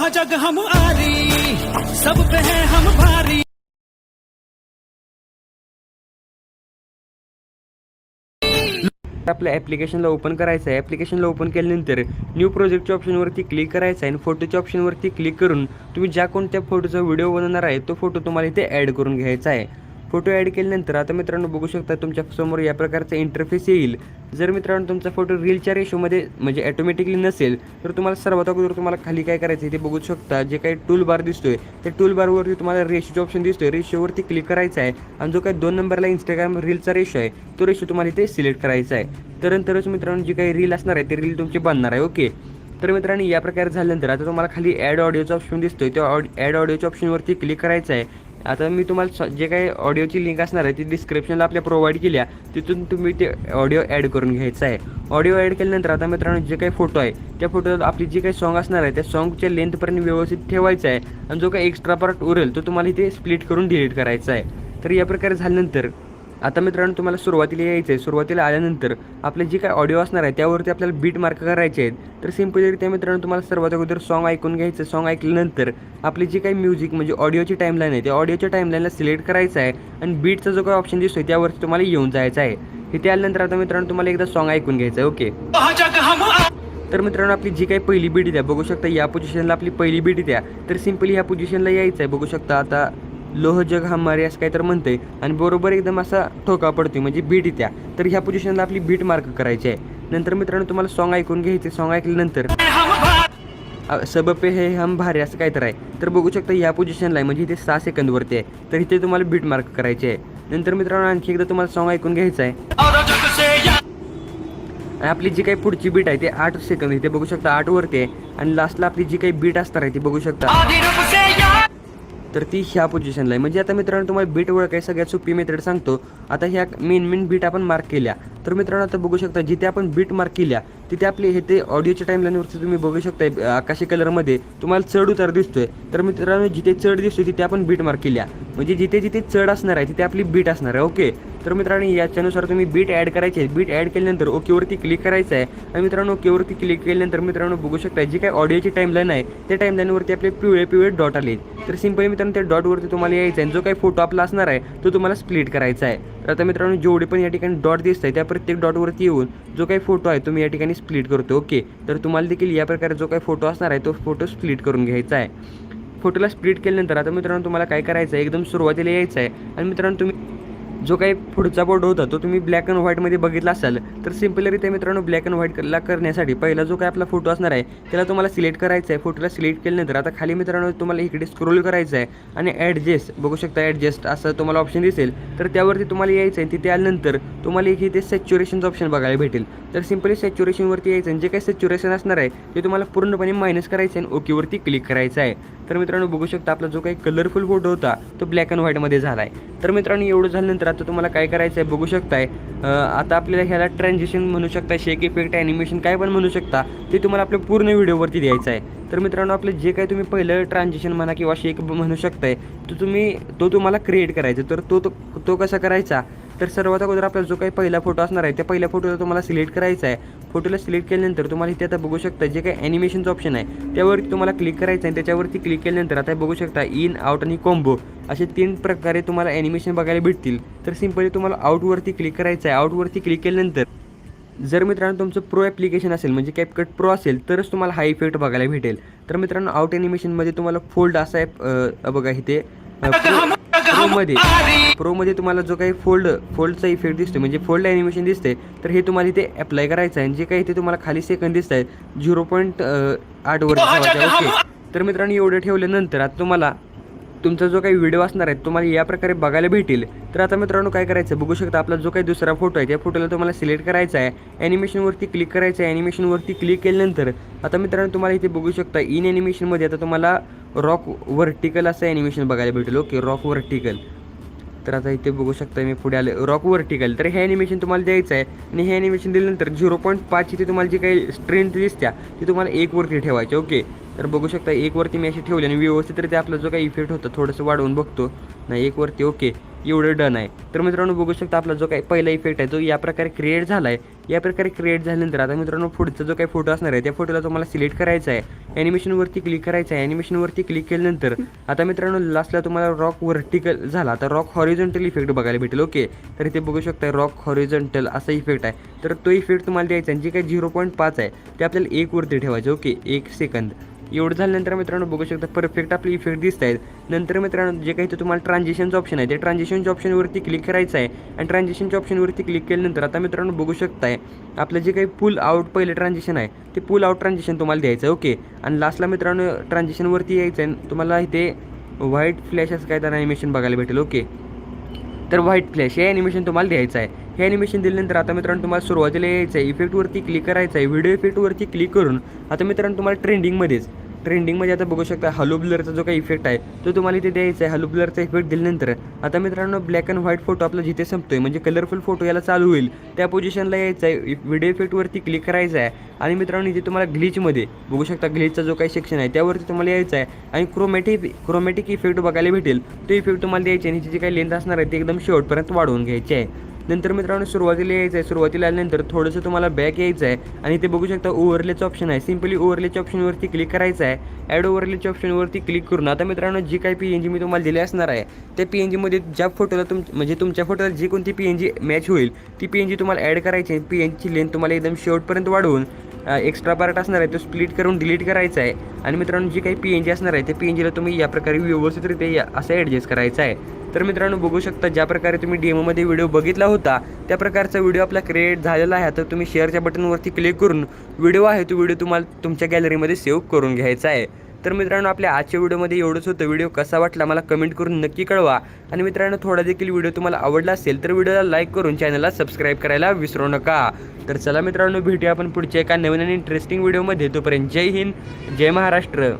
जग हम आरी, सब पे है हम भारी। आपल्या ॲप्लिकेशनला ओपन करायचं आहे। ॲप्लिकेशनला ओपन केल्यानंतर न्यू प्रोजेक्टच्या ऑप्शनवरती क्लिक करायचं आहे आणि फोटोच्या ऑप्शनवरती क्लिक करून तुम्ही ज्या कोणत्या फोटोचा व्हिडिओ बनवणार आहे तो फोटो तुम्हाला इथे ॲड करून घ्यायचा आहे। फोटो ॲड केल्यानंतर आता मित्रांनो बघू शकता तुमच्या समोर या प्रकारचा इंटरफेस येईल। जर मित्रांनो तुमचा फोटो रीलच्या रेशोमध्ये म्हणजे ऑटोमॅटिकली नसेल तर तुम्हाला सर्वात अगोदर तुम्हाला खाली काय करायचं आहे ते बघू शकता। जे काही टूल बार दिसतोय त्या टूल बारवरती तुम्हाला रेशोचा ऑप्शन दिसतोय, रेशोवरती क्लिक करायचं आहे आणि जो काही 2 नंबरला इंस्टाग्राम रीलचा रेशो आहे तो रेशो तुम्हाला इथे सिलेक्ट करायचा आहे। तरच मित्रांनो जी काही रील असणार आहे ते रील तुमची बनणार आहे। ओके, तर मित्रांनो या प्रकारे झाल्यानंतर आता तुम्हाला खाली ॲड ऑडिओचा ऑप्शन दिसतोय, त्या ॲड ऑडिओच्या ऑप्शनवरती क्लिक करायचं आहे। आता मी तुम्हाला जे काही ऑडिओची लिंक असणार आहे ती डिस्क्रिप्शनला आपल्या प्रोव्हाइड केल्या, तिथून तुम्ही ते ऑडिओ ॲड करून घ्यायचं आहे। ऑडिओ ॲड केल्यानंतर आता मित्रांनो जे काही फोटो आहे त्या फोटोला आपली जी काही सॉन्ग असणार आहे त्या सॉन्गच्या लेंथपर्यंत व्यवस्थित ठेवायचं आहे आणि जो काही एक्स्ट्रा पार्ट उरेल तो तुम्हाला इथे स्प्लिट करून डिलीट करायचा आहे। तर या प्रकारे झाल्यानंतर आता मित्रांनो तुम्हाला सुरुवातीला यायचं आहे। सुरुवातीला आल्यानंतर आपले जे काही ऑडिओ असणार आहे त्यावरती आपल्याला बीट मार्क करायचे आहेत। तर सिम्पलरित्या मित्रांनो तुम्हाला सर्वात अगोदर सॉन्ग ऐकून घ्यायचं। सॉन्ग ऐकल्यानंतर आपली जी काही म्युझिक म्हणजे ऑडिओची टाईमलाईन आहे त्या ऑडिओच्या टाईमलाईनला सिलेक्ट करायचं आहे आणि बीटचा जो काही ऑप्शन दिसतोय त्यावरती तुम्हाला येऊन जायचं आहे। इथे आल्यानंतर आता मित्रांनो तुम्हाला एकदा सॉन्ग ऐकून घ्यायचं आहे। ओके, तर मित्रांनो आपली जी काही पहिली बीट द्या बघू शकता, या पोझिशनला आपली पहिली बीट द्या। तर सिम्पली ह्या पोझिशनला यायचं आहे। बघू शकता आता लोह जग हमारे असं काय तर म्हणते आणि बरोबर एकदम असा ठोका पडतोय म्हणजे बीट येत्या। तर ह्या पोझिशनला आपली बीट मार्क करायची आहे। नंतर मित्रांनो तुम्हाला सॉन्ग ऐकून घ्यायचे। सॉन्ग ऐकल्यानंतर सब पे है हम भारी असं काय तर आहे। तर बघू शकता ह्या पोझिशनला आहे म्हणजे इथे 6 सेकंदवरती आहे, तर इथे तुम्हाला बीट मार्क करायची आहे। नंतर मित्रांनो आणखी एकदा तुम्हाला सॉन्ग ऐकून घ्यायचं आहे आणि आपली जी काही पुढची बीट आहे ते 8 सेकंद इथे बघू शकता 8 वरती आहे आणि लास्टला आपली जी काही बीट असणार आहे ती बघू शकता तर ती ह्या पोझिशनला आहे। म्हणजे आता मित्रांनो तुम्हाला बीट ओळखायची सगळ्यात सोपी मेथड सांगतो। आता ह्या मेन बीट आपण मार्क केल्या, तर मित्रांनो आता बघू शकता जिथे आपण बीट मार्क केल्या तिथे आपले हे ते ऑडिओच्या टाईमलाईनवरती तुम्ही बघू शकता आकाशी कलरमध्ये तुम्हाला चढ उतार दिसतोय। तर मित्रांनो जिथे चढ दिसतोय तिथे आपण बीट मार्क केल्या, म्हणजे जिथे जिथे चढ असणार आहे तिथे आपली बीट असणार आहे। ओके, तर मित्रांनो याच्यानुसार तुम्ही बीट ॲड करायची आहे। बीट ॲड केल्यानंतर ओकेवरती क्लिक करायचं आहे आणि मित्रांनो ओकेवरती क्लिक केल्यानंतर मित्रांनो बघू शकता जी काही ऑडिओची टाईमलाईन आहे त्या टाईमलाईनवरती आपले पिवळे डॉट आले। तर सिम्पली मित्रांनो त्या डॉटवरती तुम्हाला यायचं आहे, जो काही फोटो आपला असणार आहे तो तुम्हाला स्प्लिट करायचा आहे। तर आता मित्रांनो जेवढे पण या ठिकाणी डॉट दिसत आहे त्या प्रत्येक डॉटवरती येऊन जो काही फोटो आहे तुम्ही या ठिकाणी स्प्लिट करतो। ओके, तर तुम्हाला देखील या प्रकारे जो काही फोटो असणार आहे तो फोटो स्प्लिट करून घ्यायचा आहे। फोटोला स्प्लिट केल्यानंतर आता मित्रांनो तुम्हाला काय करायचं आहे, एकदम सुरुवातीला यायचं आहे आणि मित्रांनो तुम्ही जो काही पुढचा बोर्ड होता तो तुम्ही ब्लॅक अँड व्हाईटमध्ये बघितला असाल, तर सिम्पलरित्या मित्रांनो ब्लॅक अँड व्हाईटला करण्यासाठी पहिला जो काही आपला फोटो असणार आहे त्याला तुम्हाला सिलेक्ट करायचा आहे। फोटोला सिलेक्ट केल्यानंतर आता खाली मित्रांनो तुम्हाला इकडे स्क्रोल करायचं आहे आणि ॲडजस्ट बघू शकता ॲडजस्ट असं तुम्हाला ऑप्शन दिसेल, तर त्यावरती तुम्हाला यायचं आहे। तिथे आल्यानंतर तुम्हाला एक इथे सॅच्युरेशनचं ऑप्शन बघायला भेटेल, तर सिम्पली सॅच्युरेशनवरती यायचं आणि जे काही सॅच्युरेशन असणार आहे ते तुम्हाला पूर्णपणे मायनस करायचं आहे आणि ओकेवरती क्लिक करायचं आहे। तर मित्रांनो बघू शकता आपला जो काही कलरफुल फोटो होता तो ब्लॅक अँड व्हाईटमध्ये झाला आहे। तर मित्रांनो एवढं झाल्यानंतर आता तुम्हाला काय करायचं आहे बघू शकताय, आता आपल्याला ह्याला ट्रान्झिशन म्हणू शकता, शेक इफेक्ट, ॲनिमेशन काय पण म्हणू शकता, ते तुम्हाला आपल्या पूर्ण व्हिडिओवरती द्यायचं आहे। तर मित्रांनो आपलं जे काही तुम्ही पहिलं ट्रान्झिशन म्हणा किंवा शेक म्हणू शकताय तो तुम्हाला क्रिएट करायचा। तर तो कसा करायचा, तर सर्वात अगोदर आपला जो काही पहिला फोटो असणार आहे त्या पहिल्या फोटोला तुम्हाला सिलेक्ट करायचा आहे। फोटोला सिलेक्ट केल्यानंतर तुम्हाला इथे आता बघू शकता जे काही ॲनिमेशनचं ऑप्शन आहे त्यावरती तुम्हाला क्लिक करायचं आहे। त्याच्यावरती क्लिक केल्यानंतर आता बघू शकता इन, आउट आणि कॉम्बो असे 3 प्रकारे तुम्हाला ॲनिमेशन बघायला भेटतील। तर सिम्पली तुम्हाला आउटवरती क्लिक करायचं आहे। आउटवरती क्लिक केल्यानंतर जर मित्रांनो तुमचं प्रो ॲप्लिकेशन असेल म्हणजे कॅपकट प्रो असेल तरच तुम्हाला हा इफेक्ट बघायला भेटेल। तर मित्रांनो आउट ॲनिमेशनमध्ये तुम्हाला फोल्ड असा आहे बघा इथे प्रोमध्ये तुम्हाला जो काही फोल्डचा इफेक्ट दिसतो म्हणजे फोल्ड ॲनिमेशन दिसते, तर हे तुम्हाला इथे अप्लाय करायचं आहे। जे काही इथे तुम्हाला खाली सेकंद दिसत आहे 0.8 वर ठेवायचं। ओके, तर मित्रांनो एवढं ठेवल्यानंतर आता तुम्हाला तुमचा जो काही व्हिडिओ असणार आहे तुम्हाला या प्रकारे बघायला भेटेल। तर आता मित्रांनो काय करायचं बघू शकता आपला जो काही दुसरा फोटो आहे त्या फोटोला तुम्हाला सिलेक्ट करायचा आहे, ॲनिमेशनवरती क्लिक करायचं आहे। ॲनिमेशनवरती क्लिक केल्यानंतर आता मित्रांनो तुम्हाला इथे बघू शकता इन ॲनिमेशनमध्ये आता तुम्हाला रॉक व्हर्टिकल असं ॲनिमेशन बघायला भेटेल। ओके, रॉक व्हर्टिकल, तर आता इथे बघू शकता मी पुढे आले रॉक व्हर्टिकल। तर हे ॲनिमेशन तुम्हाला द्यायचं आहे आणि हे ॲनिमेशन दिल्यानंतर 0.5 इथे तुम्हाला जी काही स्ट्रेंथ दिसत्या ती तुम्हाला 1 वरती ठेवायची। ओके, तर बघू शकता 1 वरती मी अशी ठेवली आणि व्यवस्थितरित्या आपला जो काही इफेक्ट होता थोडंसं वाढवून बघतो नाही 1 वरती। ओके, एवढं डन आहे. तर मित्रांनो बघू शकता आपला जो काही पहिला इफेक्ट आहे तो या प्रकारे क्रिएट झाला आहे. या प्रकारे क्रिएट झाल्यानंतर आता मित्रांनो पुढचा जो काही फोटो असणार आहे त्या फोटोला तुम्हाला सिलेक्ट करायचा आहे, ॲनिमेशनवरती क्लिक करायचं आहे. ॲनिमेशनवरती क्लिक केल्यानंतर आता मित्रांनो लास्टला तुम्हाला रॉक व्हर्टिकल झाला, आता रॉक हॉरिझॉन्टल इफेक्ट बघायला भेटेल. ओके, तर इथे बघू शकता रॉक हॉरिझॉन्टल असा इफेक्ट आहे. तर तो इफेक्ट तुम्हाला द्यायचा आहे. जे काही 0.5 आहे ते आपल्याला 1 वरती ठेवायचं. Okay, 1 second. एवढं झाल्यानंतर मित्रांनो बघू शकता परफेक्ट आपले इफेक्ट दिसत आहेत. नंतर मित्रांनो जे काही ते तुम्हाला ट्रान्झिशनचं ऑप्शन आहे ते ट्रान्झिशनच्या ऑप्शनवरती क्लिक करायचं आहे. आणि ट्रान्झिशनच्या ऑप्शनवरती क्लिक केल्यानंतर आता मित्रांनो बघू शकताय आपलं जे काही पुल आउट पहिले ट्रान्झिशन आहे ते पुल आउट ट्रान्झिशन तुम्हाला द्यायचं आहे. ओके, आणि लास्टला मित्रांनो ट्रान्झिशनवरती यायचं आहे. तुम्हाला इथे व्हाईट फ्लॅश असं काय तर ॲनिमेशन बघायला भेटेल. ओके, तर व्हाईट फ्लॅश हे ॲनिमेशन तुम्हाला द्यायचं आहे. हे ॲनिमेशन दिल्यानंतर आता मित्रांनो तुम्हाला सुरुवातीला यायचं आहे, इफेक्टवरती क्लिक करायचं आहे. व्हिडिओ इफेक्टवरती क्लिक करून आता मित्रांनो तुम्हाला ट्रेंडिंगमध्ये आता बघू शकता हॅलो ब्लरचा जो काही इफेक्ट आहे तो तुम्हाला इथे द्यायचा आहे. हॅलो ब्लरचा इफेक्ट दिल्यानंतर आता मित्रांनो ब्लॅक अँड व्हाईट फोटो आपला जिथे संपतोय म्हणजे कलरफुल फोटो याला चालू होईल त्या पोझिशनला यायचं आहे. व्हिडिओ इफेक्टवरती क्लिक करायचं आहे आणि मित्रांनो इथे तुम्हाला ग्लिचमध्ये बघू शकता ग्लिचचा जो काही सेक्शन आहे त्यावरती तुम्हाला यायचं आहे आणि क्रोमॅटिक इफेक्ट बघायला भेटेल. तो इफेक्ट तुम्हाला द्यायचे आणि जी काही लेंथ असणार आहे ती एकदम शेवटपर्यंत वाढवून घ्यायची आहे. नंतर मित्रांनो सुरुवातीला यायचं आहे. सुरुवातीला आल्यानंतर थोडंसं तुम्हाला बॅक यायचं आहे आणि ते बघू शकता ओव्हरलेचं ऑप्शन आहे. सिम्पली ओव्हरलेच्या ऑप्शनवरती क्लिक करायचं आहे. ॲड ओव्हरलेच्या ऑप्शनवरती क्लिक करून आता मित्रांनो जी काही PNG मी तुम्हाला दिली असणार आहे त्या PNGमध्ये ज्या फोटोला म्हणजे तुमच्या फोटोला जी कोणती PNG मॅच होईल ती PNG तुम्हाला ॲड करायची आहे. PNGची लेंथ तुम्हाला एकदम शेवटपर्यंत वाढवून एक्स्ट्रा पार्ट असणार आहे तो स्प्लिट करून डिलीट करायचा आहे. आणि मित्रांनो जी काही PNG असणार आहे त्या PNGला तुम्ही या प्रकारे व्यवस्थितरित्या असं ॲडजस्ट करायचं आहे. तर मित्रांनो बघू शकता ज्या प्रकारे तुम्ही डेमोमध्ये व्हिडिओ बघितला होता त्या प्रकारचा व्हिडिओ आपला क्रिएट झालेला आहे. तर तुम्ही शेअरच्या बटनवरती क्लिक करून व्हिडिओ आहे तो व्हिडिओ तुम्हाला तुमच्या गॅलरीमध्ये सेव्ह करून घ्यायचा आहे. तर मित्रांनो आपल्या आजच्या व्हिडिओमध्ये एवढंच होतं. व्हिडिओ कसा वाटला मला कमेंट करून नक्की कळवा. आणि मित्रांनो थोडा देखील व्हिडिओ तुम्हाला आवडला असेल तर व्हिडिओला लाईक करून चॅनलला सबस्क्राईब करायला विसरू नका. तर चला मित्रांनो भेटूया आपण पुढच्या एका नवीन आणि इंटरेस्टिंग व्हिडिओमध्ये. तोपर्यंत जय हिंद, जय महाराष्ट्र.